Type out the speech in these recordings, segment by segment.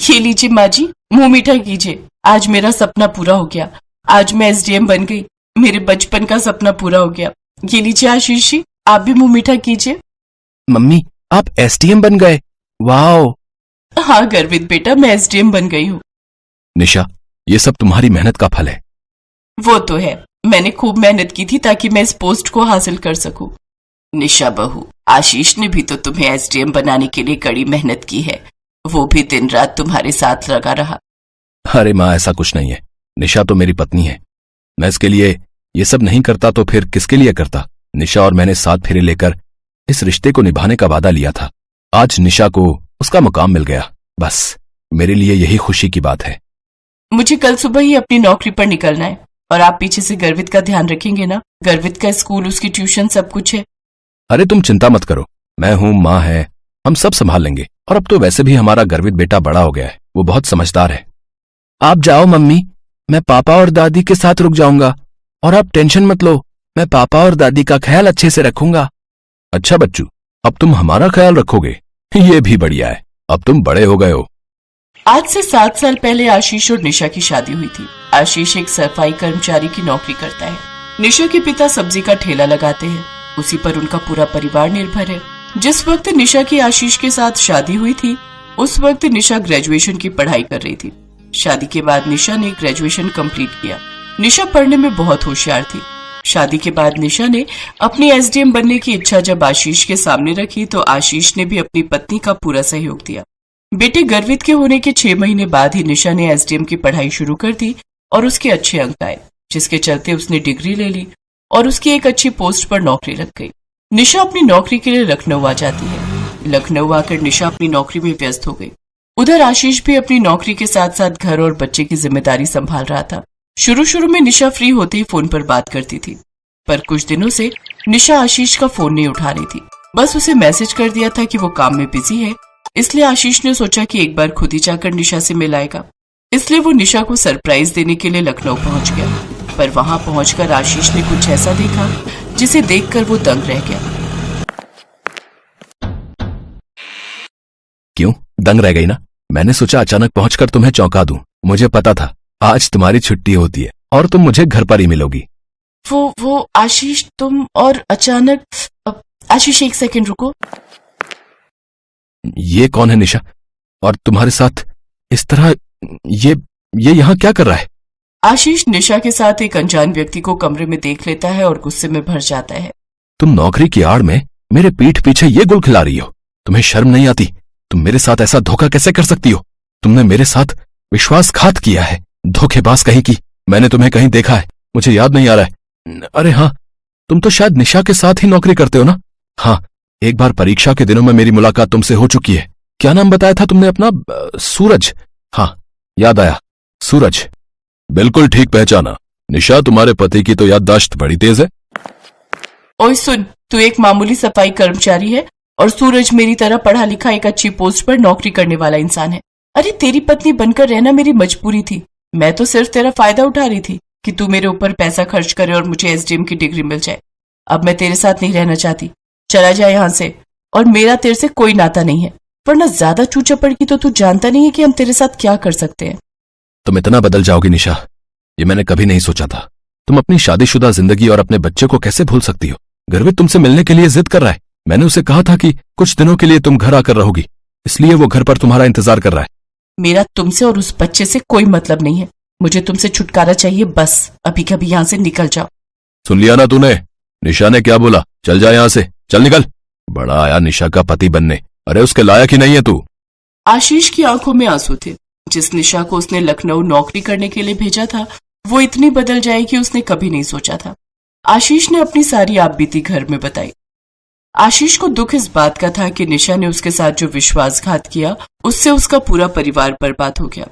ये लीजिए माँ जी, मुंह मीठा कीजिए। आज मेरा सपना पूरा हो गया। आज मैं एसडीएम बन गई। मेरे बचपन का सपना पूरा हो गया। ये लीजिए आशीष जी, आप भी मुंह मीठा कीजिए। मम्मी, आप एसडीएम बन गए? वाओ! हाँ गर्वित बेटा, मैं एसडीएम बन गई हूँ। निशा, ये सब तुम्हारी मेहनत का फल है। वो तो है, मैंने खूब मेहनत की थी ताकि मैं इस पोस्ट को हासिल कर सकूं। निशा बहू, आशीष ने भी तो तुम्हें एसडीएम बनाने के लिए कड़ी मेहनत की है। वो भी दिन रात तुम्हारे साथ लगा रहा। अरे माँ, ऐसा कुछ नहीं है। निशा तो मेरी पत्नी है। मैं इसके लिए ये सब नहीं करता तो फिर किसके लिए करता? निशा और मैंने 7 फेरे लेकर इस रिश्ते को निभाने का वादा लिया था। आज निशा को उसका मुकाम मिल गया। बस मेरे लिए यही खुशी की बात है। मुझे कल सुबह ही अपनी नौकरी पर निकलना है और आप पीछे से गर्वित का ध्यान रखेंगे ना? गर्वित का स्कूल, उसकी ट्यूशन, सब कुछ है। अरे तुम चिंता मत करो, मैं हूं, माँ है, हम सब संभाल लेंगे। और अब तो वैसे भी हमारा गर्वित बेटा बड़ा हो गया है, वो बहुत समझदार है। आप जाओ मम्मी, मैं पापा और दादी के साथ रुक जाऊंगा। और आप टेंशन मत लो, मैं पापा और दादी का ख्याल अच्छे से रखूंगा। अच्छा बच्चू, अब तुम हमारा ख्याल रखोगे, ये भी बढ़िया है। अब तुम बड़े हो गए हो। आज से 7 साल पहले आशीष और निशा की शादी हुई थी। आशीष एक सफाई कर्मचारी की नौकरी करता है। निशा के पिता सब्जी का ठेला लगाते हैं। उसी पर उनका पूरा परिवार निर्भर है। जिस वक्त निशा की आशीष के साथ शादी हुई थी, उस वक्त निशा ग्रेजुएशन की पढ़ाई कर रही थी। शादी के बाद निशा ने ग्रेजुएशन कंप्लीट किया। निशा पढ़ने में बहुत होशियार थी। शादी के बाद निशा ने अपनी एसडीएम बनने की इच्छा जब आशीष के सामने रखी तो आशीष ने भी अपनी पत्नी का पूरा सहयोग दिया। बेटे गर्वित के होने के 6 महीने बाद ही निशा ने एसडीएम की पढ़ाई शुरू कर दी और उसके अच्छे अंक आए, जिसके चलते उसने डिग्री ले ली और उसकी एक अच्छी पोस्ट पर नौकरी लग गई। निशा अपनी नौकरी के लिए लखनऊ आ जाती है। लखनऊ आकर निशा अपनी नौकरी में व्यस्त हो गई। उधर आशीष भी अपनी नौकरी के साथ साथ घर और बच्चे की जिम्मेदारी संभाल रहा था। शुरू में निशा फ्री होते ही फोन पर बात करती थी, पर कुछ दिनों से निशा आशीष का फोन नहीं उठा रही थी। बस उसे मैसेज कर दिया था कि वो काम में बिजी है। इसलिए आशीष ने सोचा कि एक बार खुद ही जाकर निशा से मिलाएगा। इसलिए वो निशा को सरप्राइज देने के लिए लखनऊ पहुंच गया। पर वहां पहुंचकर आशीष ने कुछ ऐसा देखा जिसे देखकर वो दंग रह गया। क्यों दंग रह गई ना? मैंने सोचा अचानक पहुंचकर तुम्हें चौंका दूं। मुझे पता था आज तुम्हारी छुट्टी होती है और तुम मुझे घर पर ही मिलोगी। वो आशीष, तुम और अचानक। आशीष एक सेकंड रुको। ये कौन है निशा? और तुम्हारे साथ इस तरह ये यहाँ क्या कर रहा है? आशीष निशा के साथ एक अनजान व्यक्ति को कमरे में देख लेता है और गुस्से में भर जाता है। तुम नौकरी की आड़ में मेरे पीठ पीछे ये गुल खिला रही हो। तुम्हें शर्म नहीं आती? तुम मेरे साथ ऐसा धोखा कैसे कर सकती हो? तुमने मेरे साथ विश्वासघात किया है, धोखेबाज कहीं की। मैंने तुम्हें कहीं देखा है, मुझे याद नहीं आ रहा है। अरे हाँ, तुम तो शायद निशा के साथ ही नौकरी करते हो ना? हाँ, एक बार परीक्षा के दिनों में मेरी मुलाकात तुमसे हो चुकी है। क्या नाम बताया था तुमने अपना? सूरज। हाँ, याद आया, सूरज। बिल्कुल ठीक पहचाना। निशा, तुम्हारे पति की तो याददाश्त बड़ी तेज है। ओए सुन, तू एक मामूली सफाई कर्मचारी है और सूरज मेरी तरह पढ़ा लिखा एक अच्छी पोस्ट पर नौकरी करने वाला इंसान है। अरे तेरी पत्नी बनकर रहना मेरी मजबूरी थी। मैं तो सिर्फ तेरा फायदा उठा रही थी कि तू मेरे ऊपर पैसा खर्च करे और मुझे एसडीएम की डिग्री मिल जाए। अब मैं तेरे साथ नहीं रहना चाहती, चला जाए यहाँ से। और मेरा तेरे से कोई नाता नहीं है, वरना ज्यादा चूचा पड़गी तो तू जानता नहीं है कि हम तेरे साथ क्या कर सकते हैं। तुम इतना बदल जाओगी निशा, ये मैंने कभी नहीं सोचा था। तुम अपनी शादीशुदा जिंदगी और अपने बच्चे को कैसे भूल सकती हो? गर्वित तुमसे मिलने के लिए जिद कर रहा है। मैंने उसे कहा था कि कुछ दिनों के लिए तुम घर आकर रहोगी, इसलिए वो घर पर तुम्हारा इंतजार कर रहा है। मेरा तुमसे और उस बच्चे से कोई मतलब नहीं है। मुझे तुमसे छुटकारा चाहिए, बस अभी कभी यहाँ से निकल जाओ। सुन लिया ना तूने? निशा ने क्या बोला? चल जा यहाँ से, चल निकल। बड़ा आया निशा का पति बनने। अरे उसके लायक ही नहीं है तू। आशीष की आंखों में आंसू थे। जिस निशा को उसने लखनऊ नौकरी करने के लिए भेजा था, वो इतनी बदल जाएगी उसने कभी नहीं सोचा था। आशीष ने अपनी सारी आपबीती घर में बताई। आशीष को दुख इस बात का था कि निशा ने उसके साथ जो विश्वासघात किया, उससे उसका पूरा परिवार बर्बाद हो गया।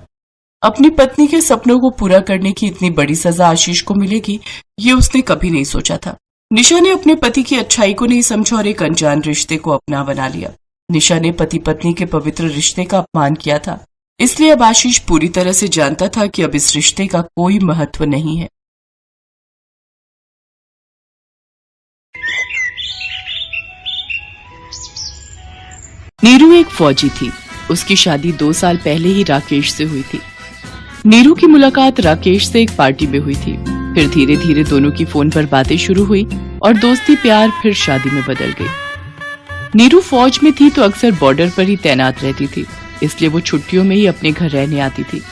अपनी पत्नी के सपनों को पूरा करने की इतनी बड़ी सजा आशीष को मिलेगी, ये उसने कभी नहीं सोचा था। निशा ने अपने पति की अच्छाई को नहीं समझा और एक अनजान रिश्ते को अपना बना लिया। निशा ने पति पत्नी के पवित्र रिश्ते का अपमान किया था। इसलिए अब आशीष पूरी तरह से जानता था कि अब इस रिश्ते का कोई महत्व नहीं है। नीरू एक फौजी थी। उसकी शादी 2 साल पहले ही राकेश से हुई थी। नीरू की मुलाकात राकेश से एक पार्टी में हुई थी। फिर धीरे धीरे दोनों की फोन पर बातें शुरू हुई और दोस्ती प्यार फिर शादी में बदल गई। नीरू फौज में थी तो अक्सर बॉर्डर पर ही तैनात रहती थी, इसलिए वो छुट्टियों में ही अपने घर रहने आती थी।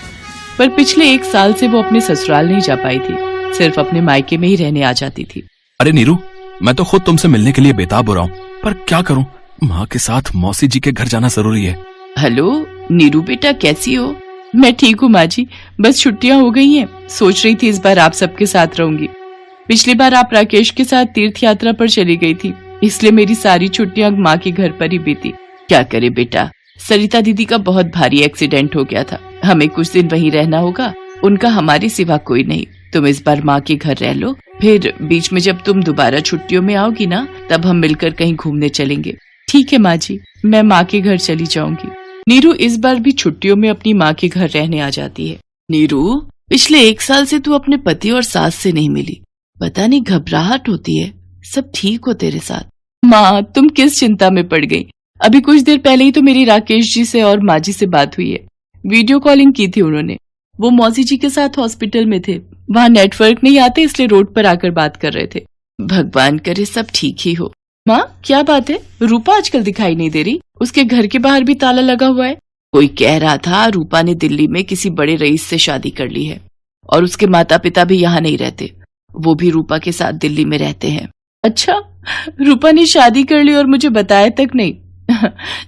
पर पिछले 1 साल से वो अपने ससुराल नहीं जा पाई थी, सिर्फ अपने मायके में ही रहने आ जाती थी। अरे नीरू, मैं तो खुद तुमसे मिलने के लिए बेताब हो रहा हूँ, पर क्या करूँ, माँ के साथ मौसी जी के घर जाना जरूरी है। हेलो नीरू बेटा, कैसी हो? मैं ठीक हूँ माँ जी, बस छुट्टियाँ हो गई हैं। सोच रही थी इस बार आप सबके साथ रहूंगी। पिछली बार आप राकेश के साथ तीर्थ यात्रा पर चली गई थी, इसलिए मेरी सारी छुट्टियाँ माँ के घर पर ही बीती। क्या करे बेटा, सरिता दीदी का बहुत भारी एक्सीडेंट हो गया था, हमें कुछ दिन वहीं रहना होगा। उनका हमारे सिवा कोई नहीं। तुम इस बार माँ के घर रह लो, फिर बीच में जब तुम दोबारा छुट्टियों में आओगी ना, तब हम मिलकर कहीं घूमने चलेंगे। ठीक है माँ जी, मैं माँ के घर चली जाऊंगी। नीरू इस बार भी छुट्टियों में अपनी माँ के घर रहने आ जाती है। नीरू, पिछले 1 साल से तू अपने पति और सास से नहीं मिली, पता नहीं घबराहट होती है। सब ठीक हो तेरे साथ? माँ, तुम किस चिंता में पड़ गई? अभी कुछ देर पहले ही तो मेरी राकेश जी से और माँ जी से बात हुई है। वीडियो कॉलिंग की थी उन्होंने। वो मौसी जी के साथ हॉस्पिटल में थे, वहाँ नेटवर्क नहीं आते, इसलिए रोड पर आकर बात कर रहे थे। भगवान करे सब ठीक ही हो। माँ, क्या बात है, रूपा आजकल दिखाई नहीं दे रही? उसके घर के बाहर भी ताला लगा हुआ है। कोई कह रहा था रूपा ने दिल्ली में किसी बड़े रईस से शादी कर ली है और उसके माता पिता भी यहाँ नहीं रहते, वो भी रूपा के साथ दिल्ली में रहते हैं। अच्छा, रूपा ने शादी कर ली और मुझे बताया तक नहीं।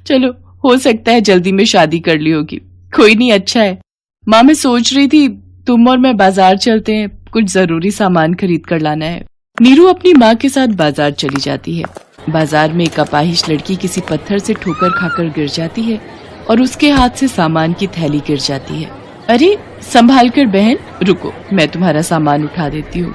चलो, हो सकता है जल्दी में शादी कर ली होगी। कोई नहीं, अच्छा है। माँ, मैं सोच रही थी तुम और मैं बाजार चलते हैं, कुछ जरूरी सामान खरीद कर लाना है। नीरू अपनी माँ के साथ बाजार चली जाती है। बाजार में एक अपाहिज लड़की किसी पत्थर से ठोकर खाकर गिर जाती है और उसके हाथ से सामान की थैली गिर जाती है। अरे संभाल कर बहन, रुको, मैं तुम्हारा सामान उठा देती हूँ।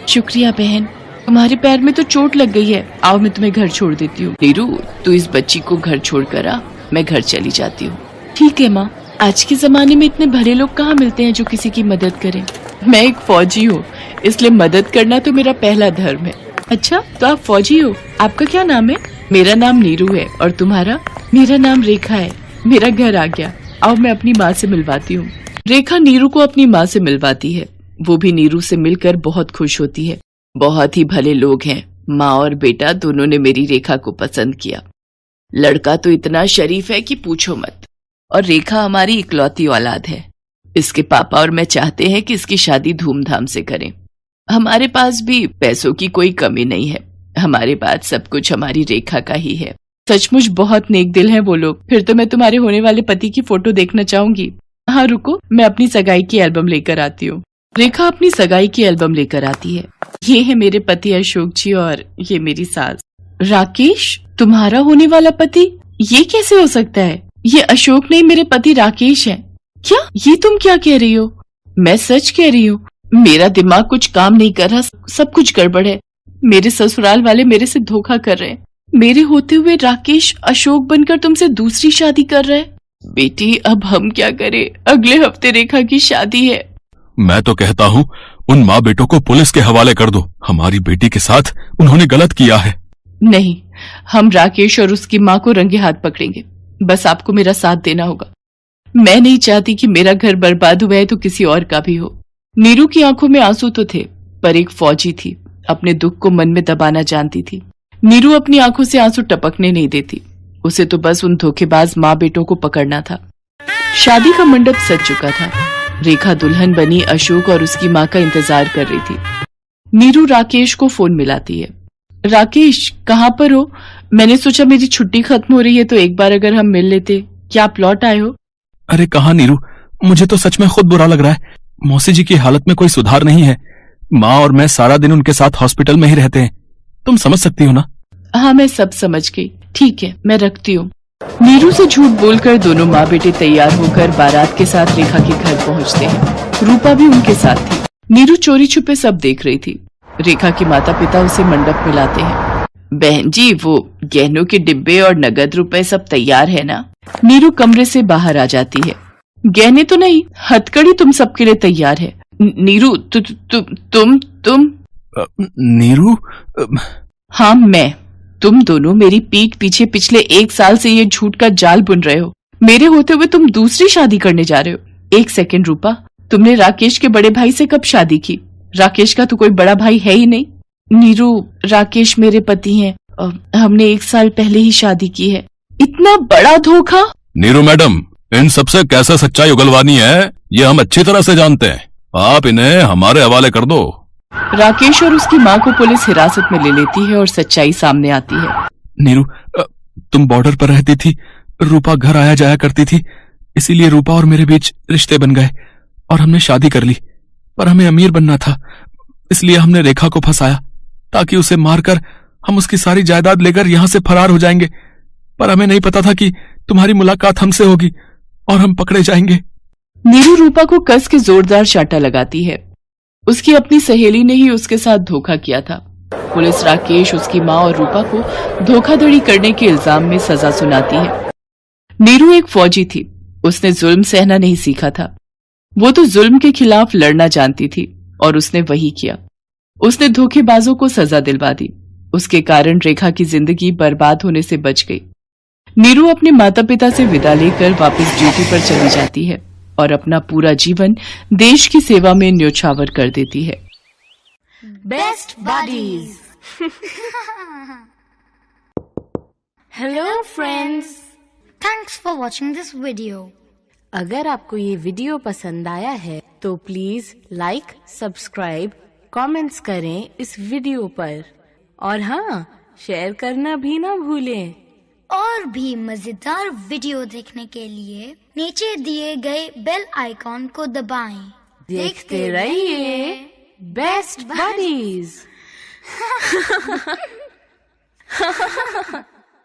शुक्रिया बहन, तुम्हारे पैर में तो चोट लग गई है। आओ मैं तुम्हें घर छोड़ देती हूँ। नीरू, तू इस बच्ची को घर छोड़ कर आ, मैं घर चली जाती हूँ। ठीक है माँ, आज के जमाने में इतने भले लोग कहाँ मिलते हैं जो किसी की मदद करें। मैं एक फौजी हूँ, इसलिए मदद करना तो मेरा पहला धर्म है। अच्छा, तो आप फौजी हो? आपका क्या नाम है? मेरा नाम नीरू है। और तुम्हारा? मेरा नाम रेखा है। मेरा घर आ गया, आओ मैं अपनी माँ से मिलवाती हूँ। रेखा नीरू को अपनी माँ से मिलवाती है। वो भी नीरू से मिलकर बहुत खुश होती है। बहुत ही भले लोग हैं, माँ और बेटा दोनों ने मेरी रेखा को पसंद किया। लड़का तो इतना शरीफ है कि पूछो मत, और रेखा हमारी इकलौती औलाद है। इसके पापा और मैं चाहते हैं कि इसकी शादी धूमधाम से करें। हमारे पास भी पैसों की कोई कमी नहीं है, हमारे पास सब कुछ हमारी रेखा का ही है। सचमुच बहुत नेक दिल हैं वो लोग। फिर तो मैं तुम्हारे होने वाले पति की फोटो देखना चाहूंगी। हाँ रुको, मैं अपनी सगाई की एल्बम लेकर आती हूँ। रेखा अपनी सगाई की एल्बम लेकर आती है। ये है मेरे पति अशोक जी और ये मेरी सास। राकेश, तुम्हारा होने वाला पति? ये कैसे हो सकता है? ये अशोक नहीं, मेरे पति राकेश हैं। क्या ये तुम क्या कह रही हो? मैं सच कह रही हूँ। मेरा दिमाग कुछ काम नहीं कर रहा, सब कुछ गड़बड़ है। मेरे ससुराल वाले मेरे से धोखा कर रहे हैं। मेरे होते हुए राकेश अशोक बनकर तुमसे दूसरी शादी कर रहा है। बेटी, अब हम क्या करें? अगले हफ्ते रेखा की शादी है। मैं तो कहता हूँ उन माँ बेटों को पुलिस के हवाले कर दो। हमारी बेटी के साथ उन्होंने गलत किया है। नहीं, हम राकेश और उसकी माँ को रंगे हाथ पकड़ेंगे। बस आपको मेरा साथ देना होगा। मैं नहीं चाहती कि मेरा घर बर्बाद हुआ है तो किसी और का भी हो। नीरू की आंखों में आंसू तो थे, पर एक फौजी थी, अपने दुख को मन में दबाना जानती थी। नीरू अपनी आंखों से आंसू टपकने नहीं देती। उसे तो बस उन धोखेबाज माँ बेटों को पकड़ना था। शादी का मंडप सज चुका था। रेखा दुल्हन बनी अशोक और उसकी माँ का इंतजार कर रही थी। नीरू राकेश को फोन मिलाती है। राकेश, कहाँ पर हो? मैंने सोचा मेरी छुट्टी खत्म हो रही है तो एक बार अगर हम मिल लेते। क्या आप लौट आए हो? अरे कहाँ नीरू, मुझे तो सच में खुद बुरा लग रहा है। मौसी जी की हालत में कोई सुधार नहीं है। माँ और मैं सारा दिन उनके साथ हॉस्पिटल में ही रहते हैं। तुम समझ सकती हो ना? हाँ, मैं सब समझ गई। ठीक है, मैं रखती हूँ। नीरू से झूठ बोलकर दोनों माँ बेटे तैयार होकर बारात के साथ रेखा के घर पहुँचते हैं। रूपा भी उनके साथ थी। नीरू चोरी छुपे सब देख रही थी। रेखा के माता पिता उसे मंडप में लाते हैं। बहन जी, वो गहनों के डिब्बे और नगद रुपए सब तैयार है ना? नीरू कमरे से बाहर आ जाती है। गहने तो नहीं, हथकड़ी तुम सबके लिए तैयार है। नीरू, तुम नीरू? हाँ, मैं। तुम दोनों मेरी पीठ पीछे पिछले 1 साल से ये झूठ का जाल बुन रहे हो। मेरे होते हुए तुम दूसरी शादी करने जा रहे हो। 1 सेकंड रूपा, तुमने राकेश के बड़े भाई से कब शादी की? राकेश का तो कोई बड़ा भाई है ही नहीं। नीरू, राकेश मेरे पति हैं। हमने 1 साल पहले ही शादी की है। इतना बड़ा धोखा? नीरू मैडम, इन सबसे कैसे सच्चाई उगलवानी है ये हम अच्छी तरह से जानते हैं। आप इन्हें हमारे हवाले कर दो। राकेश और उसकी माँ को पुलिस हिरासत में ले लेती है और सच्चाई सामने आती है। नीरू, तुम बॉर्डर पर रहती थी, रूपा घर आया जाया करती थी, इसीलिए रूपा और मेरे बीच रिश्ते बन गए और हमने शादी कर ली। पर हमें अमीर बनना था, इसलिए हमने रेखा को फंसाया ताकि उसे मारकर हम उसकी सारी जायदाद लेकर यहाँ से फरार हो जाएंगे। पर हमें नहीं पता था कि तुम्हारी मुलाकात हमसे होगी और हम पकड़े जाएंगे। नीरू रूपा को कस के जोरदार चांटा लगाती है। उसकी अपनी सहेली ने ही उसके साथ धोखा किया था। पुलिस राकेश, उसकी माँ और रूपा को धोखाधड़ी करने के इल्जाम में सजा सुनाती है। नीरू एक फौजी थी, उसने जुल्म सहना नहीं सीखा था। वो तो जुल्म के खिलाफ लड़ना जानती थी और उसने वही किया। उसने धोखेबाजों को सजा दिलवा दी। उसके कारण रेखा की जिंदगी बर्बाद होने से बच गई। नीरू अपने माता पिता से विदा लेकर वापस ड्यूटी पर चली जाती है और अपना पूरा जीवन देश की सेवा में न्योछावर कर देती है। Best buddies. Hello friends, thanks for watching this video. अगर आपको ये वीडियो पसंद आया है तो प्लीज लाइक, सब्सक्राइब, कमेंट्स करें इस वीडियो पर और हाँ, शेयर करना भी ना भूलें। और भी मजेदार वीडियो देखने के लिए नीचे दिए गए बेल आइकॉन को दबाएं। देखते रहिए बेस्ट बडीज।